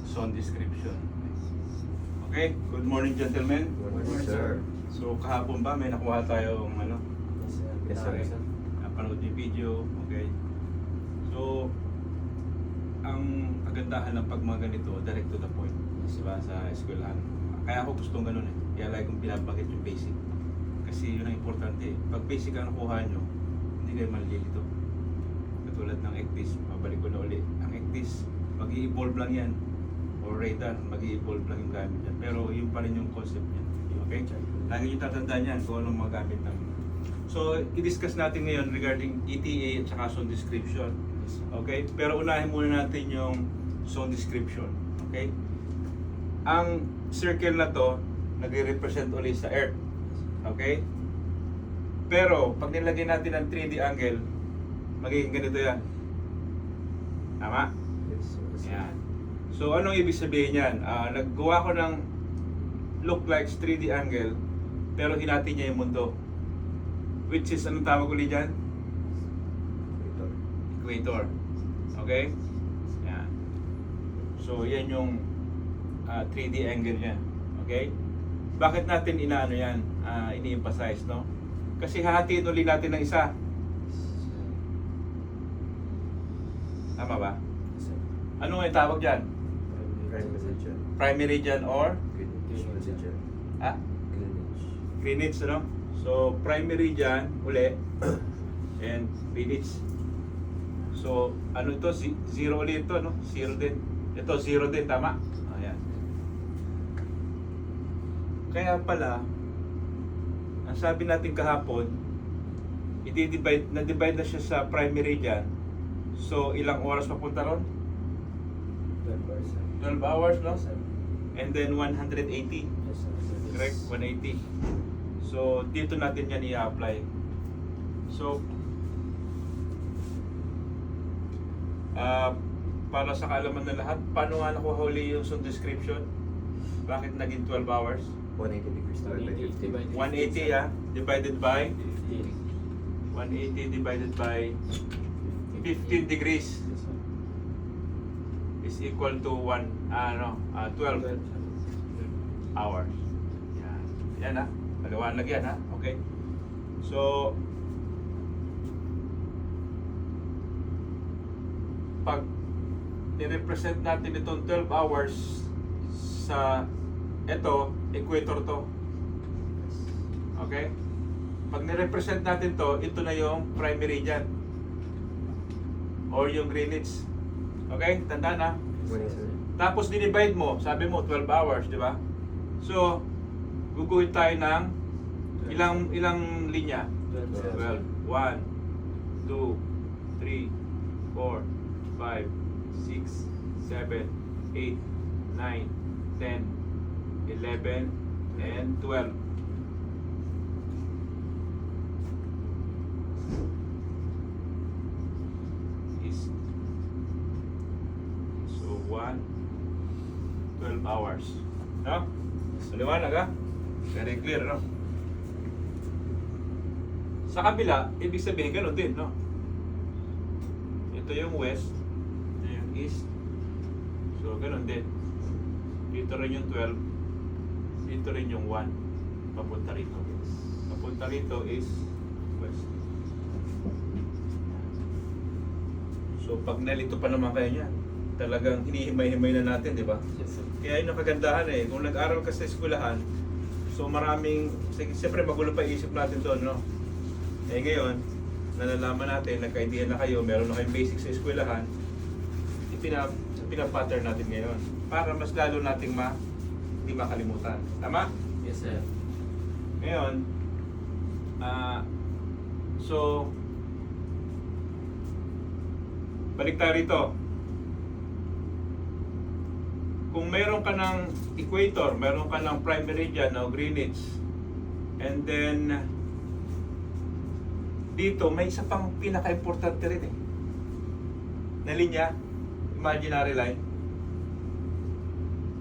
zone description. Okay, good morning gentlemen. Good morning, sir. So kahapon ba may nakuha tayong ano? Yes, sir. Okay. Napanood yung video, okay. So ang kagandahan ng pag mga ganito, direct to the point, diba, sa eskwelahan. Kaya ako gustong ganun eh. Kaya lagi kong pinapakit yung basic. Kasi yun ang importante. Pag basic ang nakuha nyo, hindi kayo malilito. Katulad ng ECDIS, mabalik ko na uli. Ang ECDIS, mag-i-evolve lang yan. Or radar, mag-i-evolve lang yung gamit yan. Pero yun pa rin yung concept niya. Okay? Lagi nyo tatandaan yan kung anong magamit ng. So, i-discuss natin ngayon regarding ETA at saka zone description. Okay? Pero unahin muna natin yung zone description. Okay? Ang circle na to, nagre-represent ulit sa Earth. Okay? Pero, pag nilagay natin ang 3D angle, magiging ganito yan. Tama? Yes, sir. Yan. So, anong ibig sabihin yan? Naggawa ko ng look like 3D angle, pero hinati niya yung mundo. Which is, anong tawag ulit dyan? Equator. Okay? Yan. So, yan yung 3D angle niya. Okay? Bakit natin inaano yan? Ini-emphasize, no? Kasi hahatiin ulit natin ng isa. Tama ba? Yes, sir. Ano nga yung tawag dyan? Prime region. Prime meridian or Greenwich region. Greenwich. Greenwich, ano? So, prime meridian uli and Greenwich. So, ano ito? Zero ulit ito, no? Zero din. Ito, zero din, tama? Ayan. Kaya pala, ang sabi natin kahapon, na-divide na siya sa prime meridian. So, ilang oras papunta ron? 12 hours, sir. 12 hours, no? Yes, sir. And then 180. Yes, sir. Correct? 180. So, dito natin yan i-apply. So, para sa kaalaman ng lahat, paano nga nakuha huli yung zone description? Bakit naging 12 hours? 180 degrees to 180 180, divided by 180 divided by 15 degrees Yes, sir. is equal to 12 hours. Yan. Yan ha. Maliwanag yan ha. Okay. So, pag i-represent natin itong 12 hours sa ito, equator to. Okay? Pag ni-represent natin to, ito na yung prime meridian or yung Greenwich. Okay? Tandaan ha. Morning, sir. Tapos dinivide mo, sabi mo 12 hours, di ba? So, guguhit tayo ng ilang linya? 12. 1, 2, 3, 4, 5, 6, 7, 8, 9, 10, 11, and 12. Is so 12 hours. No? Maliwanag ha? Very clear, no? Sa kabila, ibig sabihin ganun din, no? Ito yung west, ito yung east. So, ganun din. Dito rin yung 12, dito rin yung 1, papunta rito. Papunta rito is west. So, pag nalito pa naman kayo niyan, talagang hinihimay-himay na natin, di ba? Yes, sir. Kaya yun ang kagandahan eh. Kung nag-aral ka sa eskwelahan, so maraming, siyempre magulo pa isip natin doon, no? Eh ngayon, nalalaman natin, nagka-idea na kayo, meron na kayong basic sa eskwelahan, pinapattern natin ngayon para mas lalo nating hindi makalimutan. Tama? Yes, sir. Ngayon, so, balik tayo rito. Kung meron ka ng equator, meron ka ng prime meridian o Greenwich, and then dito may isa pang pinaka-importante rin eh, na linya, imaginary line.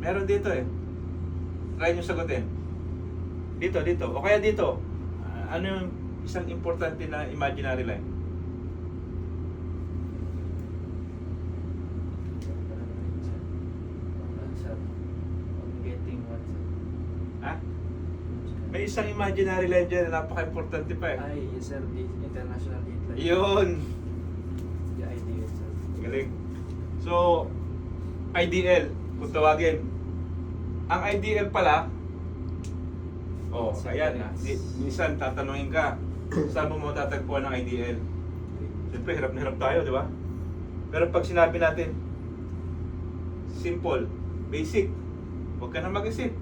Meron dito eh. Try nyo sagutin. Dito. O kaya dito. Ano yung isang importante na imaginary line? May isang imaginary line dyan na napaka-importante pa eh. Ay, yes sir, the international date line. Yun! The IDL sir. Galing. So, IDL, kung tawagin. Ang IDL pala, ayan, minsan tatanungin ka, saan mo matatagpuan ng IDL? Siyempre, hirap na hirap tayo, di ba? Pero pag sinabi natin, simple, basic, huwag ka na mag-isip.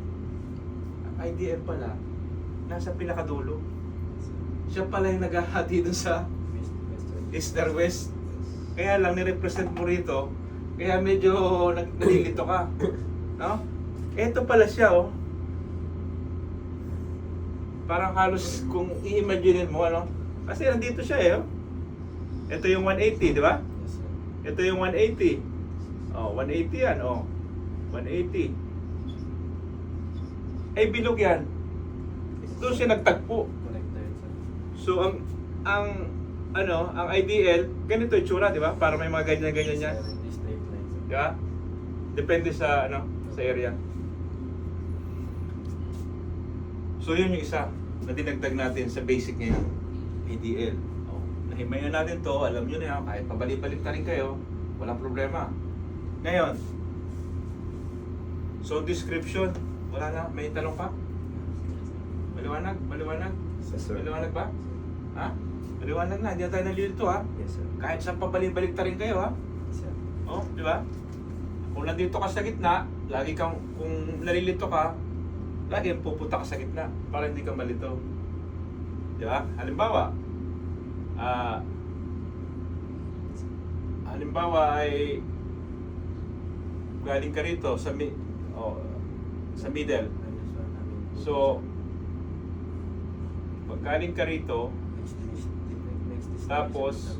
Ang IDL pala, nasa pinakadulo. Siya pala yung naghahati dun sa East or West. Kaya lang, nirepresent mo rito, kaya medyo nalilito ka. No? Ito pala siya, oh. Parang halos kung i-imagine mo, ano? Kasi nandito siya, eh, oh. Ito yung 180, di ba? Yes sir. Ito yung 180. Oh, 180 yan, oh. 180. Ay, bilog yan. Doon siya nagtagpo. Connected sir. So, ang IDL, ganito yung tsura, di ba? Para may mga ganyan-ganyan yan. Sir, the straight line sir. Di ba? Depende sa, sa area. So, yun yung isa na dinagdag natin sa basic ngayon. IDL. Oh, nahimayan natin to, alam nyo na yan, kahit pabalik-balik na rin kayo, walang problema. Ngayon, so description, wala na, may tanong pa? Maliwanag? Maliwanag? Yes sir. Maliwanag ba? Ha? Maliwanag na, hindi na tayo nalilito ha. Yes sir. Kahit saan pabalik-balik na rin kayo ha. Yes sir. Oh, di ba? Kung nandito ka sa gitna, lagi kang, kung nalilito ka, lagi pupunta ka sa gitna para hindi ka malito. Di ba? Halimbawa ay galing ka rito sa sa middle. So, pag galing ka rito, tapos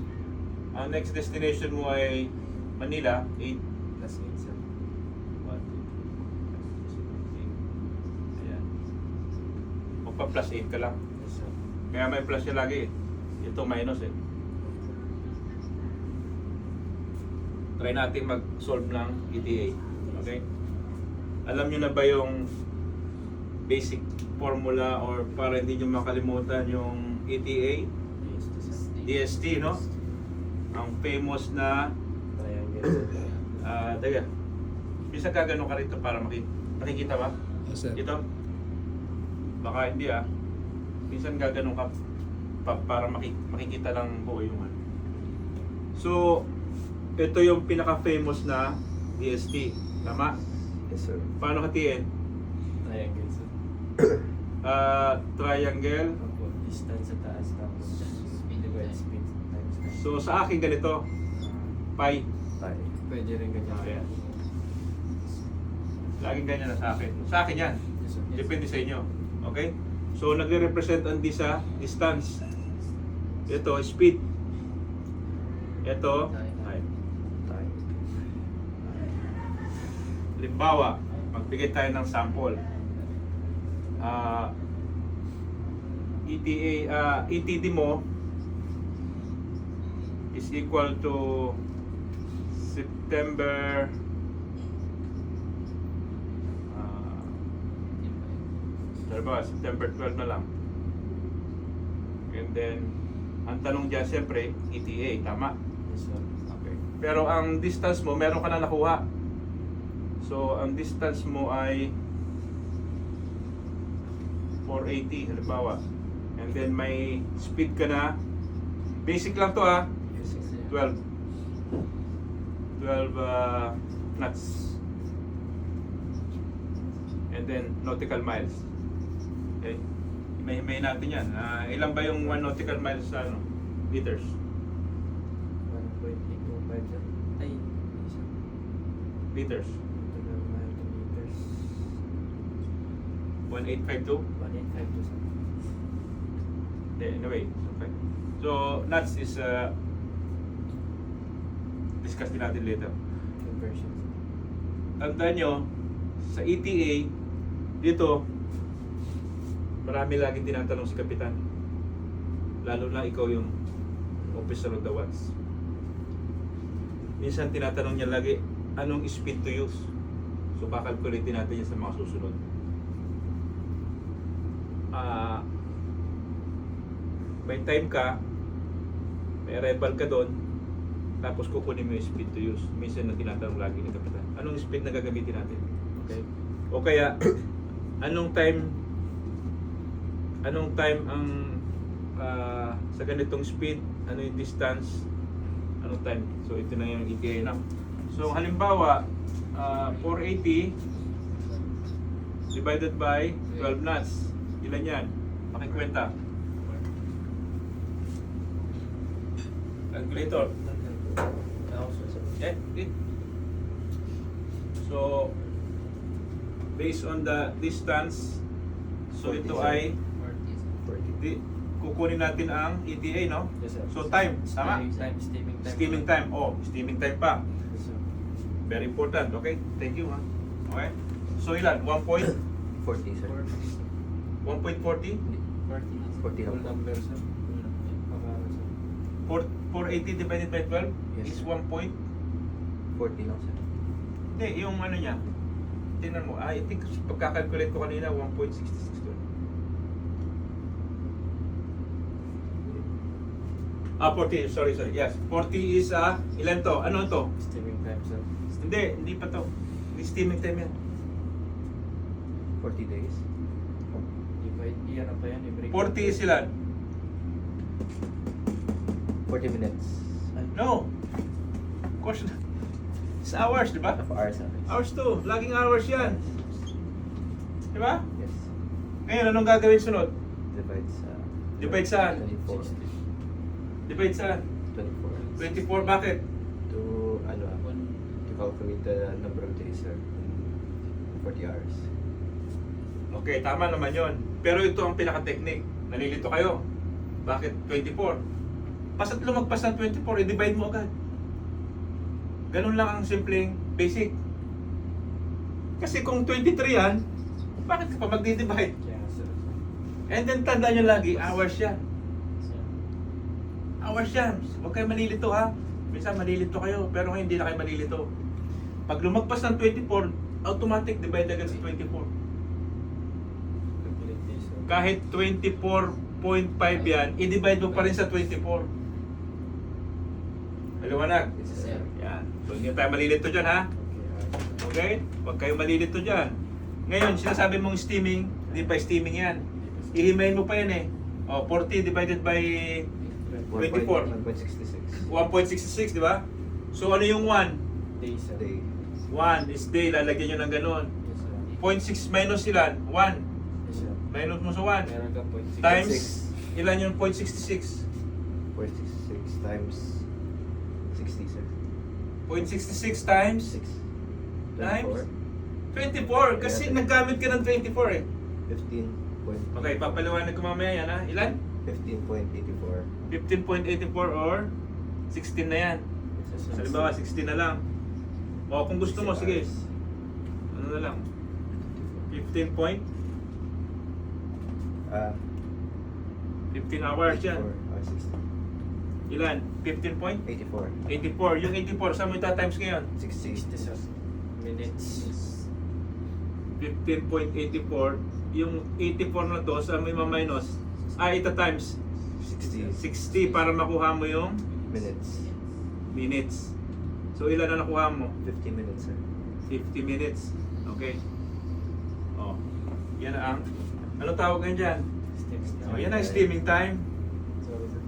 ang next destination mo ay Manila, 8 plus 8 sir. Ayan. Magpa plus 8 ka lang. Yes sir. Kaya may plus siya lagi. Ito minus eh. Try natin mag-solve ng ETA. Okay? Alam nyo na ba yung basic formula or para hindi nyo makalimutan yung ETA? Yes sir. DST, no? Ang famous na Triangle sir. teka. Bisa gagano ka rito para makikita ba? Yes, sir. Ito? Baka hindi ah. Minsan gaganon ka para makikita lang buo yung ano. So, ito yung pinaka-famous na DST. Tama? Yes sir. Paano hatiin? Triangle sir. Triangle. Opo, distance sa taas tapos divide speed times time. So, sa akin ganito. Pi. Tayo. Pwede rin ganyan. Ayan. Laging ganyan na sa akin. Sa akin yan. Yes sir. Depende sa inyo. Okay? So, nagre-represent ang sa distance. Ito, speed. Ito, time. Tayo. Halimbawa, magbigay tayo ng sample. ETD mo is equal to September September 12 na lang. And then, ang tanong dyan, siyempre, ETA, tama? Yes sir. Okay. Pero ang distance mo, meron ka na nakuha. So, ang distance mo ay 480, halimbawa. And then may speed ka na. Basic lang to ah. Yes sir. 12 knots. And then nautical miles. Okay. May natin yan. Ilan ba yung 1 nautical miles sa meters? 1.825 sir. Ay, yes sir. Liters. Total mile to meters. 1852? 1.852 sir. Anyway, okay. So, knots is discuss din natin later. Conversion sir. Tandaan nyo, sa ETA, dito, marami laging tinatanong si Kapitan. Lalo na ikaw yung officer of the watch. Minsan tinatanong niya lagi, anong speed to use? So, kakalkulitin natin yan sa mga susunod. may time ka, may arrival ka doon, tapos kukunin mo yung speed to use. Minsan na tinatanong lagi ni Kapitan, anong speed na gagamitin natin? Okay? O kaya, anong time ang sa ganitong speed, ano yung distance, anong time. So ito na yung ETA na. So halimbawa, 480 divided by 12 knots. Ilan yan? Pakikwenta. Calculator. So, based on the distance, so ito ay kukunin natin ang ETA, no? Yes, sir. So time, tama? Steaming time. Steaming time. Oh, steaming time pa. Yes, sir. Very important. Okay? Thank you, ha? Okay? So ilan? 1.40? 40, sir. 1.40? 40 lang. Full number, sir. Pag-aaral, sir. 480 divided by 12 Yes, is sir. 1 point? 40 lang, sir. Hindi, yung ano niya. Tingnan mo. I think pagkakalculate ko kanina, 1.66 to. 40. Sorry. Yes. 40 is, ilan to? Ano to? Steaming time, sir. Hindi pa to. Hindi steaming time yan. 40 days. Iyan na pa yan, i-break. 40 is ilan? 40 minutes. No. Of course, it's hours, di ba? Half hours, sir. Hours to. Laging hours yan. Di ba? Yes. Ngayon, anong gagawin sunod? Divide sa... Divide saan? 24. Divide saan? 24. 24, bakit? To, to calculate the number of days, sir. 40 hours. Okay, tama naman yon. Pero ito ang pinaka-technique. Nalilito kayo. Bakit 24? Basta't lumagpas ng 24, i-divide mo agad. Ganun lang ang simpleng basic. Kasi kung 23 yan, bakit ka pa magdi-divide? Kaya, sir. And then tandaan nyo lagi, hours yan. Sir. Hours yan. Huwag kayo malilito, ha. Minsan malilito kayo, pero ngayon hindi na kayo malilito. Pag lumagpas ng 24, automatic divide agad sa 24. Calculate this, sir. Kahit 24.5 yan, i-divide mo pa rin sa 24. Maliwanag? Yes, sir. Yan. So hindi tayo malilito dyan, ha. Okay? Huwag kayo malilito dyan. Ngayon, sinasabi mong steaming, hindi pa steaming yan. Ihimayin mo pa yan eh. O, 40 divided by 24. 1.66. 1.66, di ba? So ano yung 1? Days, sir. Day. 1 is day, lalagyan nyo ng ganun. Yes, sir. 0.6 minus ilan? 1. Yes, sir. Minus mo sa 1. Meron kang 0.6. Times, ilan yung 0.66? 466 times 60, sir. 0.66 times 6. Times? 24. 24. Kasi Yeah. naggamit ka ng 24 eh. 15. Okay, papaliwanag ko mamaya yan, ha. Ilan? 15.84. 15.84 or 16 na yan. Yes, sir. Sa halimbawa, 16 na lang. O kung gusto mo, 60 sige. hours. Ano na lang? 15 point? Ah, 15 hours yan. 60. Ilan? 15 point? 84. 84. Yung 84, saan mo ita-times ngayon? 60. 60, sir. Minutes. 15.84. Yung 84 na to, saan mo i-minus? Ita-times 60 60 para makuha mo yung minutes. minutes. So ilan na nakuha mo? 50 minutes, sir. 50 minutes. Okay. Oh. Yan ang ano tawag yan dyan? Steaming time. Oh, yan ang steaming time. Sorry, sir.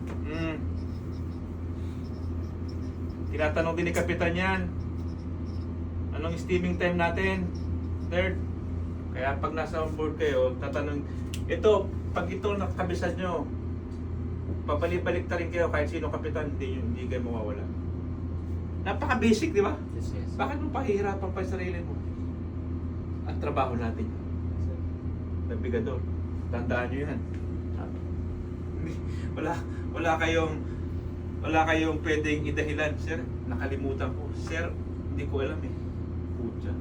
Tinatanong din ni Kapitan yan. Anong steaming time natin? Third. Kaya pag nasa on board kayo, tatanong, ito, pag ito nakakabisad nyo, papalibalik ta rin kayo kahit sino kapitan, hindi kayo mawawala. Napaka-basic, di ba? Yes, yes. Bakit mo pahihirapan pa yung sarili mo? Ang trabaho natin. Sir. Nabigador. Tandaan nyo yan. Wala kayong pwedeng idahilan. Sir, nakalimutan ko. Sir, hindi ko alam eh. Pucha.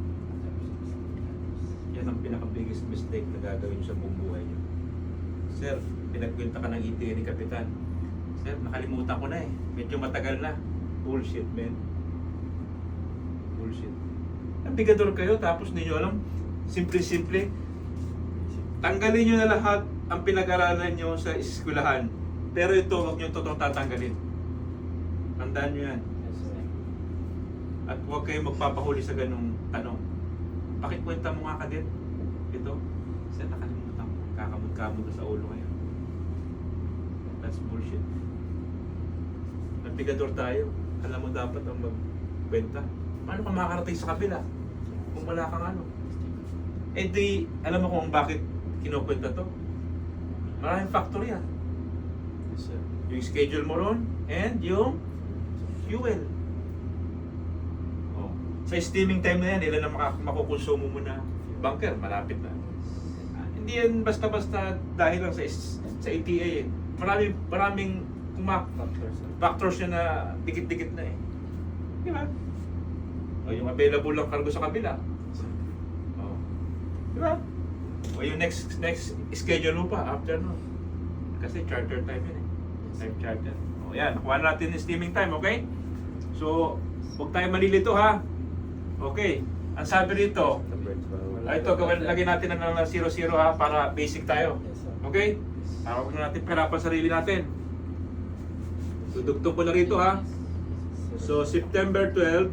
Yan ang pinaka-biggest mistake na gagawin nyo sa buong buhay nyo. Sir, pinagkwenta ka ng ETA ni Kapitan. Sir, nakalimutan ko na eh. Medyo matagal na. Bullshit, man. Bullshit. Nabigador kayo tapos hindi nyo alam. Simple-simple. Tanggalin nyo na lahat ang pinag-aralan nyo sa eskwelahan. Pero ito, huwag nyo totoong tatanggalin. Tandaan nyo yan. Yes, sir. At huwag kayong magpapahuli sa ganung tanong. Pakikwenta mo nga kadet. Ito. Kasi nakalimutan mo. Kakamod-kamod sa ulo ngayon. That's bullshit. Nabigador tayo. Alam mo dapat ang magkwenta. Paano ka makakarating sa kabila? Kung wala kang ano. Eh di, alam mo kung bakit kinukwenta to? Maraming factor yan. Yes, sir. Yung schedule mo ron and yung fuel. Oh. Sa steaming time na yan, ilan na makukonsumo mo na bunker, malapit na. Hindi yan basta-basta dahil lang sa ETA eh. Maraming Factor, sir. factors yan na dikit-dikit na eh. Di ba? O yung available lang cargo sa kabila. Oh. Di ba? O yung next schedule mo pa after no. Kasi charter time yun eh. Time charter. O yan, nakuha natin yung steaming time, okay? So, huwag tayo malilito ha. Okay. Ang sabi rito, Number 12. ito, lagyan natin na ng 0-0 ha para basic tayo. Yes, sir. Okay? Para huwag na natin pahirapan sarili natin. Dudugtong ko na rito ha. So, September 12,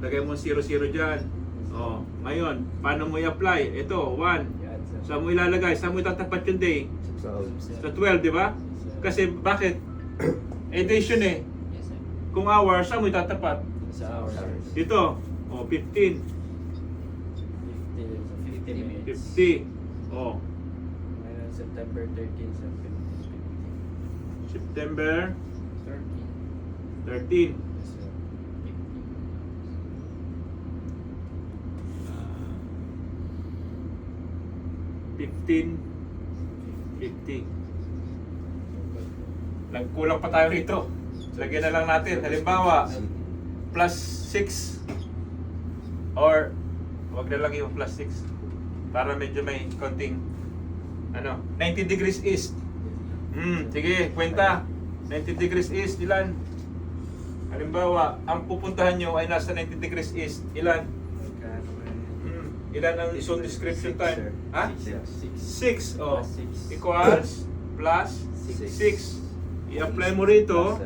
lagay mo 0-0 dyan. Oh, ngayon, paano mo i-apply? Ito, 1. Yan, sir. Saan mo ilalagay? Saan mo itatapat yung day? 12. Sa 12, di ba? Kasi bakit? Edition eh. Yes, sir. Kung hours, saan mo itatapat? Sa hours. Dito, oh, 15, 50 minutes. 50. Oh, Ngayon, September 13, sir. 50. September 13. 13. Yes, sir. 15, 50. Nagkulang pa tayo rito. Lagyan na lang natin. Halimbawa, plus 6 or wag na lang yung plus 6 para medyo may konting 90 degrees east. Sige, kwenta. 90 degrees east, ilan? Halimbawa, ang pupuntahan nyo ay nasa 90 degrees east, ilan? Ilan ang zone description time? Ha? 6. Oh. 6. Equals plus 6. I-apply mo rito.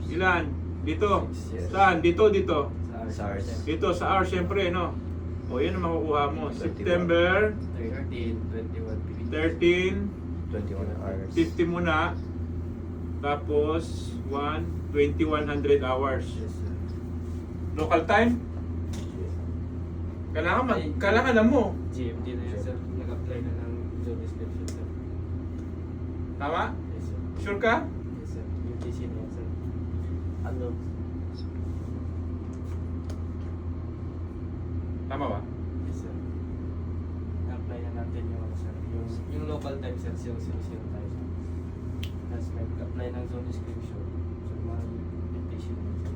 Ilan? Dito. Yes. Saan? Dito, dito. Sa hours. Dito sa hour, syempre, no? O, yun ang makukuha mo. 21. September 13, 21, 13, 21 hours. 50 muna. Tapos, 2100 hours. Yes, sir. Local time? Kailangan alam mo. GMT na yan, sir. Nag-apply na ng job description, sir. Tama? Yes, sir. Sure ka? Yes, sir. UTC na yan, sir. Ano? Tama ba? Yes, sir. Na-apply na natin yung, sir. Yung local time, sir. 000 tayo, sir. Tapos may apply ng zone description. So, mga invitation na, sir.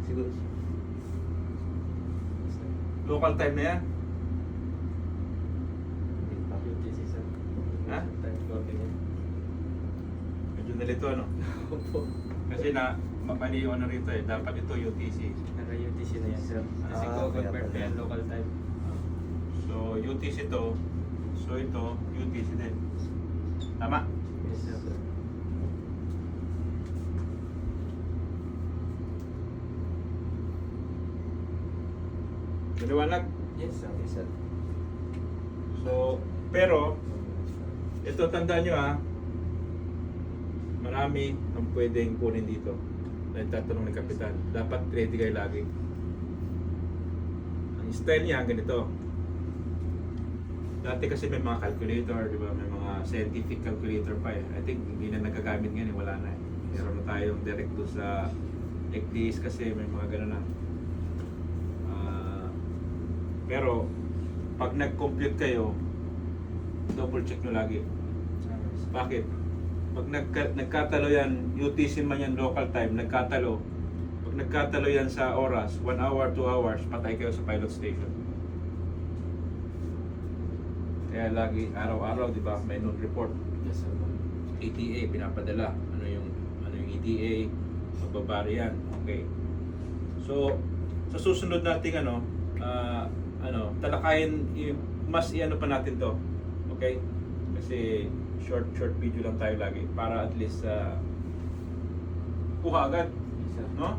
Siguro. Yes, sir. Local time na yan. UTC, sir. Ha? Time clock yan. Medyo nalito, no? Opo. Kasi mali yung ano rito eh. Dapat ito UTC. Naka-UTC na yan, sir. Kasi Ah, ko kaya convert pala. yan local time. So, UTC to. So, ito, UTC din. Tama? Yes, sir. Maliwanag? Yes, sir. Yes, sir. So, pero, ito tandaan nyo ha. Marami ang pwedeng kunin dito. Na tatanong ni Kapitan. Dapat ready kayo lagi. Ang style niya ganito. Dati kasi may mga calculator, di ba? May mga scientific calculator pa eh. I think hindi na nagagamit ngayon, wala na eh. Meron na tayong direct doon sa ECDIS kasi may mga gano'n na. Pero, pag nag-compute kayo, double check nyo lagi. Bakit? Pag nagkatalo yan, UTC man yan local time, nagkatalo. Pag nagkatalo yan sa oras, 1 hour, 2 hours, patay kayo sa pilot station. Kaya lagi, araw-araw, di ba, may note report. Yes, sir. ETA, pinapadala. Ano yung ETA, magbabari yan. Okay. So, sa susunod nating talakayin mas iano pa natin to. Okay? Kasi short video lang tayo lagi para at least kuha agad, Yes, sir. no?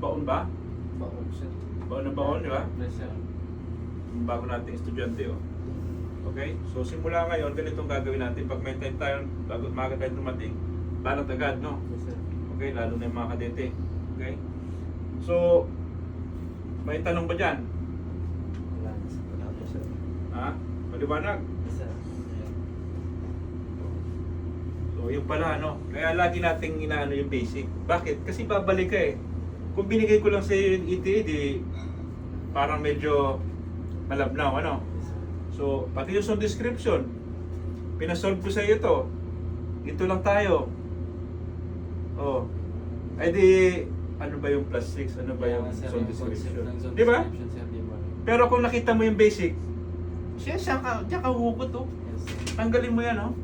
Baon ba? Baon, sir. Baon na baon, di ba? Yes, sir. Yung bago nating estudyante, oh. Okay? So simula ngayon, ganitong gagawin natin. Pag may time tayo, bago umaga tayo dumating, banat agad, no? Yes, sir. Okay? Lalo na yung mga kadete. Okay? So, may tanong ba dyan? Wala na, sir. Wala po, sir. Ha? Maliwanag? Yes, sir. So, yun pala, no? Kaya lagi nating inaano yung basic. Bakit? Kasi babalik ka eh. Kung binigay ko lang sa iyo yung ETA, di parang medyo malabnaw, ano? Yes, sir. So, pati yung description, pinasolve ko sa iyo to. Ito lang tayo. Oh. Ay di, ano ba yung plus 6? Ano ba yung Kaya nga, sir, zone yung concept description? ng zone Di ba? description, sir, di ba? Pero kung nakita mo yung basic, diyan ka hugot, oh. Yes, sir. Tanggalin mo yan, oh.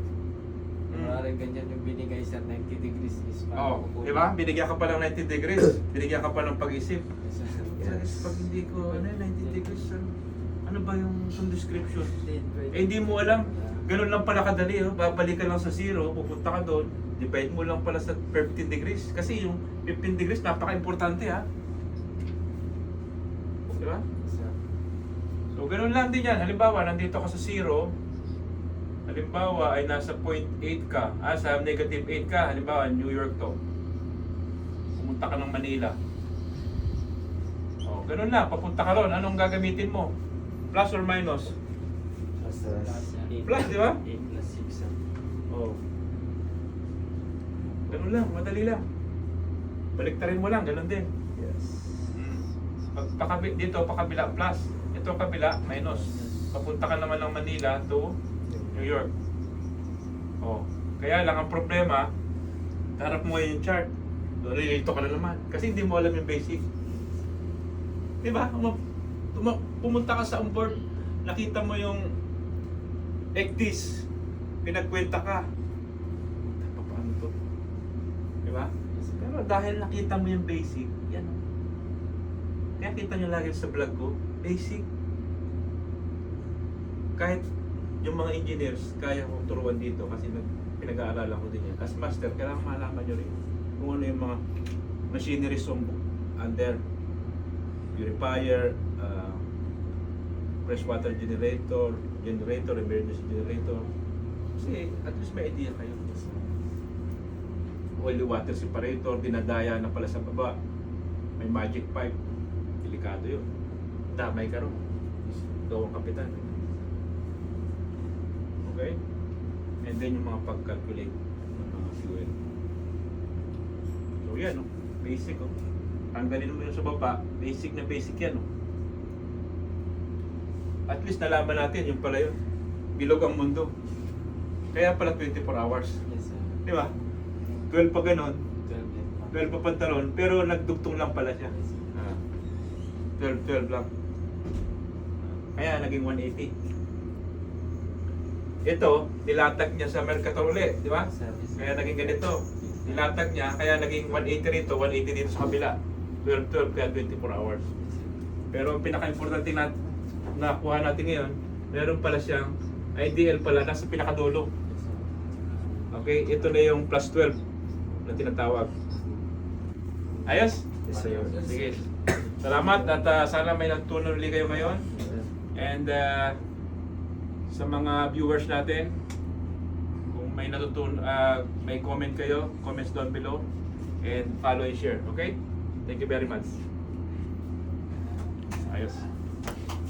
Maaaring ganyan yung binigay sa 90 degrees is Oo, di ba? Binigyan ka pa ng 90 degrees. Binigyan ka pa ng pag-isip. Yes, sir. Yes, pag hindi ko, 90 degrees, ano ba yung description? Right. Eh, hindi mo alam. Ganun lang pala kadali, oh. Babalik ka lang sa zero, pupunta ka doon, divide mo lang pala sa 15 degrees. Kasi yung 15 degrees, napaka-importante, ha? Di ba? Yes, sir. So, ganun lang din yan. Halimbawa, nandito ka sa zero, halimbawa ay nasa 0.8 ka, sa negative 8 ka, halimbawa New York to. Pumunta ka ng Manila. Oh, ganun lang, papunta ka ron. Anong gagamitin mo? Plus or minus? Plus, di ba? 8 plus 6, sir. Oh. Ganun lang, madali lang. Baliktarin mo lang, ganun din. Yes. Dito, pakabila plus. Ito kabila, minus. Papunta ka naman ng Manila to New York. Oh, kaya lang ang problema, harap mo yung chart. Relito ka na naman. Kasi hindi mo alam yung basic. Di ba? Pumunta ka sa onboard, nakita mo yung ectis, pinagkwenta ka. Paano to? Di ba? Pero dahil nakita mo yung basic, yan. Kaya kita nyo lagi sa vlog ko, basic. Kahit yung mga engineers, kaya kong turuan dito kasi pinag-aaralan ko din yan. As master, kailangan malaman nyo rin kung ano yung mga machineries under purifier, freshwater generator, emergency generator. Kasi at least may idea kayo. Oily water separator, dinadaya na pala sa baba. May magic pipe. Delikado yun. Damay ka ron. Ikaw ang kapitan. Okay? And then yung mga pag-calculate ng mga fuel. So yan, no? Basic, oh. Tanggalin mo yun sa baba, basic na basic yan, oh. At least nalaman natin yung pala yun. Bilog ang mundo. Kaya pala 24 hours. Yes, sir. Di ba? 12 pa ganon, 12 din pa. 12 pa pantalon, pero nagdugtong lang pala siya. Yes, sir. 12 lang. Kaya naging 180. Ito, nilatag niya sa Mercator uli, di ba? Yes, sir. Yes, sir. Kaya naging ganito. Nilatag niya, kaya naging 180 rito, 180 dito sa kabila. 12, kaya 24 hours. Pero ang pinaka-importante na nakuha natin ngayon, meron pala siyang IDL pala, nasa pinakadulo. Yes, sir. Okay, ito na yung plus 12 na tinatawag. Ayos? Yes, sir. Sige. Salamat at sana may natutunan ulit kayo ngayon. And sa mga viewers natin, kung may may comment kayo, comments down below. And follow and share. Okay? Thank you very much. Ayos.